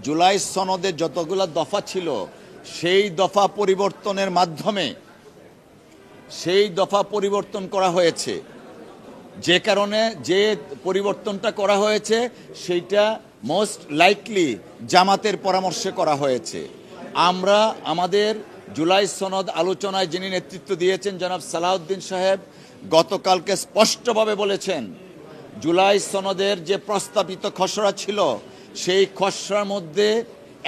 জুলাই সনদে যতগুলো দফা ছিল সেই দফা পরিবর্তনের মাধ্যমে সেই দফা পরিবর্তন করা হয়েছে। যে কারণে যে পরিবর্তনটা করা হয়েছে সেইটা মোস্ট লাইকলি জামাতের পরামর্শে করা হয়েছে। আমরা আমাদের জুলাই সনদ আলোচনায় যিনি নেতৃত্ব দিয়েছেন জনাব সালাউদ্দিন সাহেব গতকালকে স্পষ্টভাবে বলেছেন, জুলাই সনদের যে প্রস্তাবিত খসড়া ছিল সেই খসড়ার মধ্যে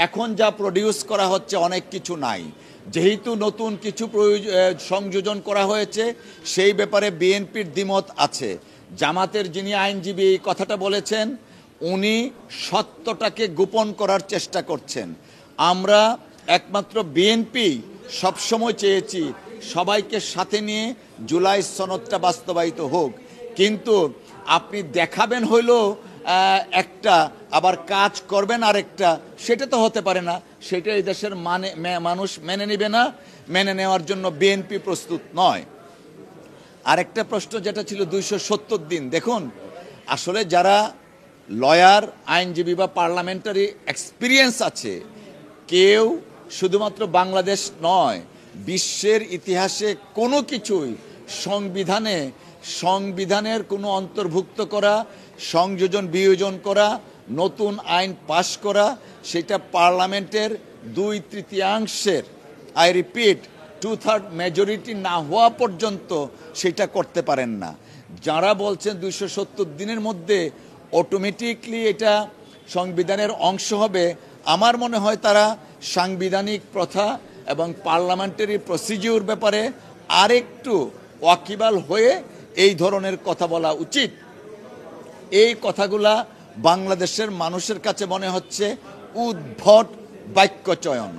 এখন যা প্রডিউস করা হচ্ছে অনেক কিছু নাই। যেহেতু নতুন কিছু সংযোজন করা হয়েছে সেই ব্যাপারে বিএনপির দ্বিমত আছে। জামাতের যিনি আইনজীবী এই কথাটা বলেছেন, উনি সত্যটাকে গোপন করার চেষ্টা করছেন। আমরা একমাত্র বিএনপি সবসময় চেয়েছি সবাইকে সাথে নিয়ে জুলাই সনদটা বাস্তবায়িত হোক, কিন্তু আপনি দেখাবেন হইলো একটা আবার কাজ করবেন আরেকটা, সেটা তো হতে পারে না। সেটা এই দেশের মানুষ মেনে নেবে না, মেনে নেওয়ার জন্য বিএনপি প্রস্তুত নয়। আরেকটা প্রশ্ন যেটা ছিল 270 দিন, দেখুন আসলে যারা লয়ার, আইনজীবী বা পার্লামেন্টারি এক্সপিরিয়েন্স আছে, কেউ শুধুমাত্র বাংলাদেশ নয় বিশ্বের ইতিহাসে কোনো কিছুই সংবিধানের কোনো অন্তর্ভুক্ত করা, সংযোজন বিয়োজন করা, নতুন আইন পাশ করা, সেটা পার্লামেন্টের 2/3 আই রিপিট 2/3 মেজরিটি না হওয়া পর্যন্ত সেটা করতে পারেন না। যারা বলছেন 270 দিনের মধ্যে অটোমেটিকলি এটা সংবিধানের অংশ হবে, আমার মনে হয় তারা সাংবিধানিক প্রথা এবং পার্লামেন্টারি প্রসিডিউর ব্যাপারে আরেকটু ওয়াকিবহাল হয়ে এই ধরনের কথা বলা উচিত। এই কথাগুলা বাংলাদেশের মানুষের কাছে মনে হচ্ছে উদ্ভট বাক্য চয়ন।